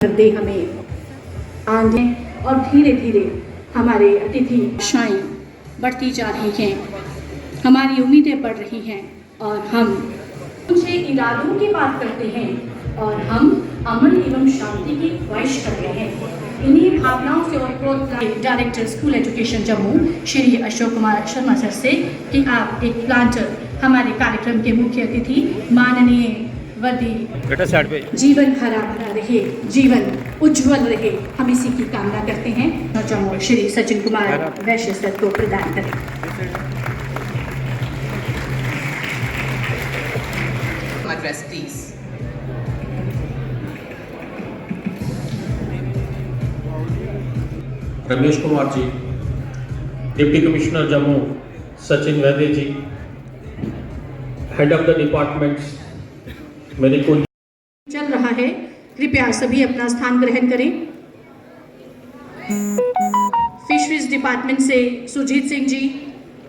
करते हमें आगे और धीरे धीरे हमारे अतिथि आशाएं बढ़ती जा रही हैं, हमारी उम्मीदें बढ़ रही हैं और हम ऊंचे इरादों की बात करते हैं और हम अमन एवं शांति की ख्वाहिश करते हैं। इन्हीं भावनाओं से और director school education Jammu Shri Ashok Kumar Sharma sir से कि आप एक प्लांटर हमारे कार्यक्रम के मुख्य अतिथि माननीय वर्दी जीवन हरा भरा रहे, जीवन उज्जवल रहे, हम इसी की कामना करते हैं। जम्मू श्री सचिन कुमार वैश्य सर को प्रदान करें। Address, please. Ramesh Kumar ji, deputy commissioner Jammu Sachin Vaidya ji, head of the departments मेरे को चल रहा है, कृपया सभी अपना स्थान ग्रहण करें। फिशरीज डिपार्टमेंट से सुजीत सिंह जी,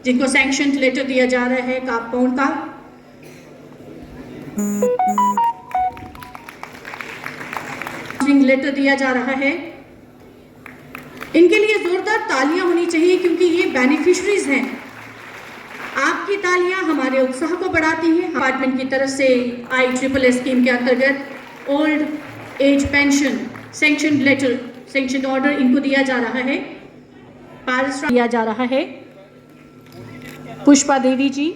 जिनको सैंक्शन लेटर दिया जा रहा है कापौंड का। लेटर दिया जा रहा है, इनके लिए जोरदार तालियां होनी चाहिए क्योंकि ये बेनिफिशरीज हैं। आपकी तालियां हमारे उत्साह को बढ़ाती हैं। डिपार्टमेंट की तरफ से ISSS स्कीम के अंतर्गत old age pension sanction letter, sanction order इनको दिया जा रहा है, पारिश दिया जा रहा है। पुष्पा देवी जी,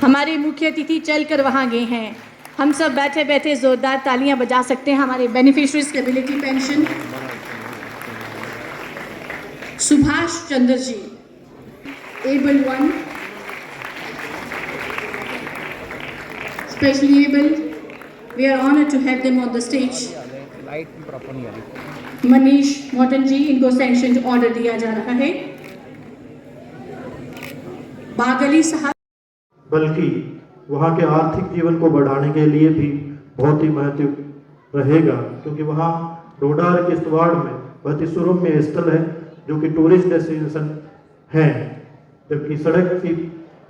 हमारे मुख्य अतिथि चलकर वहां गए हैं। हम सब बैठे बैठे जोरदार तालियां बजा सकते हैं। हमारे beneficiaries stability pension Subhash Chandra ji, able 1, specially able, we are honoured to have them on the stage. Manish Motan ji, इनको सैंक्शन ऑर्डर दिया जा रहा है। बागली साहब, बल्कि वहाँ के आर्थिक जीवन को बढ़ाने के लिए भी बहुत ही महत्व रहेगा, क्योंकि वहाँ डोडार किश्तवाड़ में बहुत ही सुरम्य स्थल है जो कि टूरिस्ट डेस्टिनेशन है, जबकि सड़क की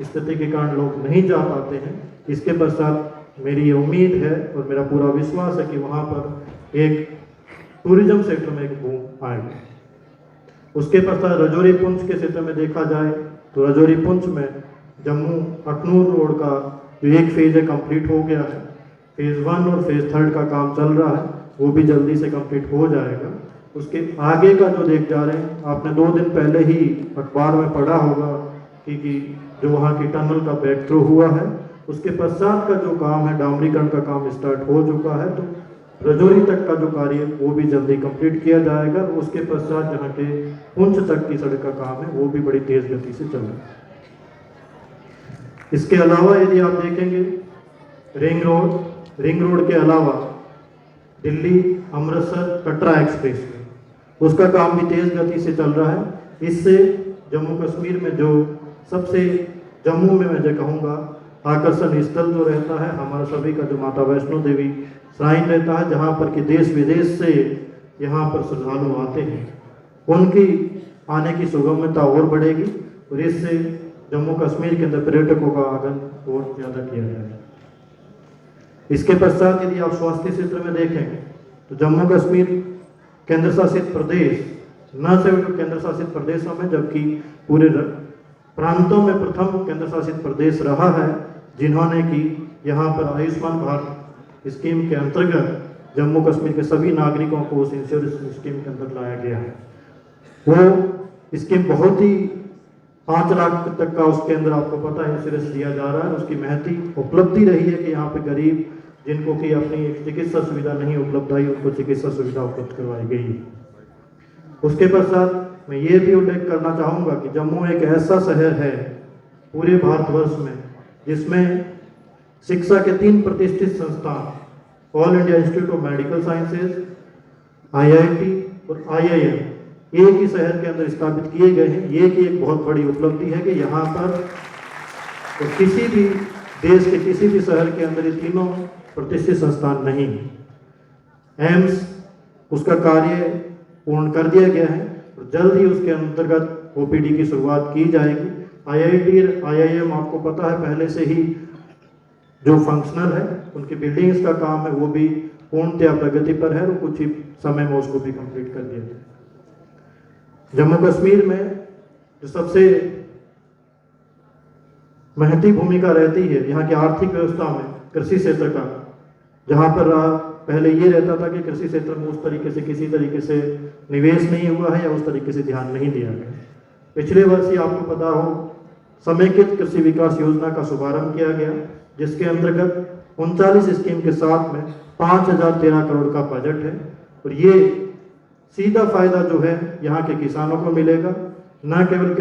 स्थिति के कारण लोग नहीं जा पाते हैं। इसके पश्चात मेरी ये उम्मीद है और मेरा पूरा विश्वास है कि वहाँ पर एक टूरिज्म सेक्टर में एक बूम आएगा। उसके पश्चात रजौरी पुंछ के क्षेत्र में देखा जाए तो रजौरी पुंछ में जम्मू अखनूर रोड का जो एक फेज़ है कंप्लीट हो गया है। फेज़ 1 और फेज़ 3 का काम चल रहा है, वो भी जल्दी से कंप्लीट हो जाएगा। उसके आगे का जो देख जा रहे हैं, आपने 2 दिन पहले ही अखबार में पढ़ा होगा कि जो वहाँ की टनल का बैक थ्रू हुआ है। उसके पश्चात का जो काम है, डामरीकरण का काम स्टार्ट हो चुका है, तो रजौरी तक का जो कार्य वो भी जल्दी कंप्लीट किया जाएगा। उसके पश्चात जहाँ के पुंछ तक की सड़क का काम है वो भी बड़ी तेज़ गति से चल रहा है। इसके अलावा यदि आप देखेंगे रिंग रोड के अलावा दिल्ली अमृतसर कटरा एक्सप्रेस में उसका काम भी तेज़ गति से चल रहा है। इससे जम्मू कश्मीर में जो सबसे जम्मू में मैं जो कहूँगा आकर्षण स्थल जो रहता है हमारा सभी का, जो माता वैष्णो देवी श्राइन रहता है, जहाँ पर कि देश विदेश से यहाँ पर श्रद्धालु आते हैं, उनकी आने की सुगमता और बढ़ेगी और इससे जम्मू कश्मीर के अंदर पर्यटकों का आगमन और ज़्यादा किया जाएगा। इसके पश्चात यदि आप स्वास्थ्य क्षेत्र में देखेंगे तो जम्मू कश्मीर केंद्र शासित प्रदेश न सिर्फ केंद्र शासित प्रदेशों में जबकि पूरे प्रांतों में प्रथम केंद्र शासित प्रदेश रहा है, जिन्होंने कि यहाँ पर आयुष्मान भारत स्कीम के अंतर्गत जम्मू कश्मीर के सभी नागरिकों को उस इंश्योरेंस स्कीम के अंदर लाया गया है। वो स्कीम बहुत ही 5 लाख तक का उसके अंदर आपको पता है इंश्योरेंस दिया जा रहा है। उसकी महती उपलब्धि रही है कि यहाँ पे गरीब जिनको कि अपनी चिकित्सा सुविधा नहीं उपलब्ध आई, उनको चिकित्सा सुविधा उपलब्ध करवाई गई। उसके पश्चात मैं ये भी उल्लेख करना चाहूँगा कि जम्मू एक ऐसा शहर है पूरे भारतवर्ष में जिसमें शिक्षा के 3 प्रतिष्ठित संस्थान, all India institute of medical sciences, IIT और IIM एक ही शहर के अंदर स्थापित किए गए हैं। ये की एक बहुत बड़ी उपलब्धि है कि यहाँ पर तो किसी भी देश के किसी भी शहर के अंदर ये तीनों प्रतिष्ठित संस्थान नहीं। एम्स उसका कार्य पूर्ण कर दिया गया है और जल्द ही उसके अंतर्गत ओपीडी की शुरुआत की जाएगी। आईआईटी IIM आपको पता है पहले से ही जो फंक्शनल है, उनकी बिल्डिंग्स का काम है वो भी पूर्णतया प्रगति पर है और कुछ ही समय में उसको भी कंप्लीट कर दिया जाए। जम्मू कश्मीर में जो सबसे महती भूमिका रहती है यहाँ की आर्थिक व्यवस्था में कृषि क्षेत्र का, जहाँ पर पहले ये रहता था कि कृषि क्षेत्र में उस तरीके से किसी तरीके से निवेश नहीं हुआ है या उस तरीके से ध्यान नहीं दिया गया। पिछले वर्ष ही आपको पता हो समेकित कृषि विकास योजना का शुभारंभ किया गया, जिसके अंतर्गत 39 स्कीम के साथ में 5013 करोड़ का बजट है और ये सीधा फायदा जो है यहाँ के किसानों को मिलेगा। न केवल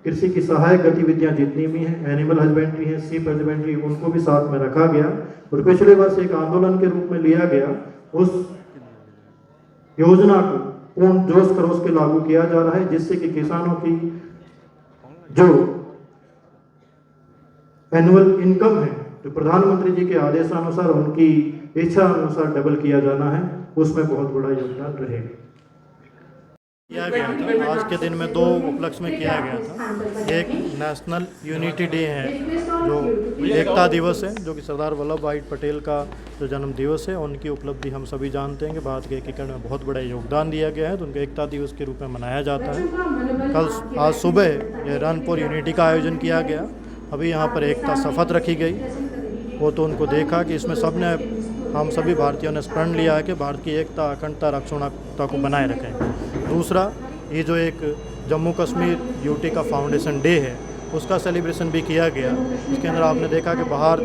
कृषि की सहायक गतिविधियां जितनी भी हैं, एनिमल हस्बेंड्री है, सीप हस्बेंड्री, उनको भी साथ में रखा गया और पिछले वर्ष एक आंदोलन के रूप में लिया गया। उस योजना को पूर्ण जोश खरोश के लागू किया जा रहा है, जिससे कि किसानों की जो एनुअल इनकम है, जो प्रधानमंत्री जी के आदेशानुसार उनकी इच्छा अनुसार डबल किया जाना है, उसमें बहुत बड़ा योगदान रहेगा। किया गया था आज के दिन में 2 उपलक्ष्य में किया गया था। एक नेशनल यूनिटी डे है जो एकता दिवस है, जो कि सरदार वल्लभ भाई पटेल का जो जन्म दिवस है, उनकी उपलब्धि हम सभी जानते हैं कि भारत के एकीकरण में बहुत बड़ा योगदान दिया गया है, तो उनका एकता दिवस के रूप में मनाया जाता है। आज सुबह ये रन फॉर यूनिटी का आयोजन किया गया। अभी यहाँ पर एकता शपथ रखी गई, वो तो उनको देखा कि इसमें हम सभी भारतीयों ने प्रण लिया है कि भारत की एकता, अखंडता, अक्षुण्णता को बनाए रखें। दूसरा, ये जो एक जम्मू कश्मीर यूटी का फाउंडेशन डे है, उसका सेलिब्रेशन भी किया गया। इसके अंदर आपने देखा कि बाहर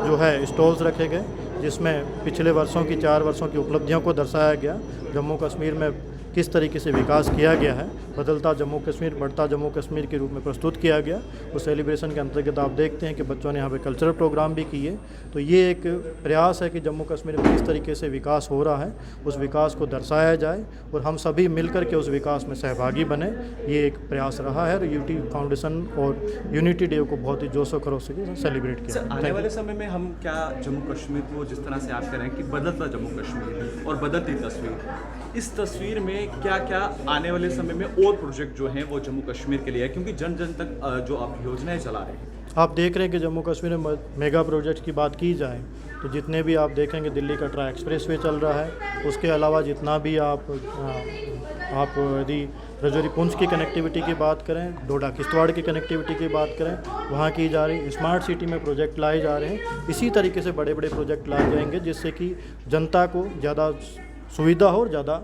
जो है स्टॉल्स रखे गए, जिसमें पिछले वर्षों की 4 वर्षों की उपलब्धियों को दर्शाया गया। जम्मू कश्मीर में किस तरीके से विकास किया गया है, बदलता जम्मू कश्मीर, बढ़ता जम्मू कश्मीर के रूप में प्रस्तुत किया गया। उस सेलिब्रेशन के अंतर्गत आप देखते हैं कि बच्चों ने यहाँ पे कल्चरल प्रोग्राम भी किए। तो ये एक प्रयास है कि जम्मू कश्मीर में किस तरीके से विकास हो रहा है, उस विकास को दर्शाया जाए और हम सभी मिलकर के उस विकास में सहभागी बने। ये एक प्रयास रहा है और यूटी फाउंडेशन और यूनिटी डे को बहुत ही जोशो खरोश से सेलिब्रेट किया। सर, आने वाले समय में हम क्या जम्मू कश्मीर को जिस तरह से आप कह रहे हैं कि बदलता जम्मू कश्मीर और बदलती तस्वीर, इस तस्वीर में क्या क्या आने वाले समय में और प्रोजेक्ट जो हैं वो जम्मू कश्मीर के लिए है, क्योंकि जन जन तक जो आप योजनाएं चला रहे हैं? आप देख रहे हैं कि जम्मू कश्मीर में मेगा प्रोजेक्ट की बात की जाए तो जितने भी आप देखेंगे, दिल्ली कटरा एक्सप्रेसवे चल रहा है, उसके अलावा जितना भी आप यदि रजौरी पुंछ की कनेक्टिविटी की बात करें, डोडा किश्तवाड़ की कनेक्टिविटी की बात करें, वहाँ की जा रही स्मार्ट सिटी में प्रोजेक्ट लाए जा रहे हैं। इसी तरीके से बड़े बड़े प्रोजेक्ट लाए जाएंगे, जिससे कि जनता को ज़्यादा सुविधा हो और ज़्यादा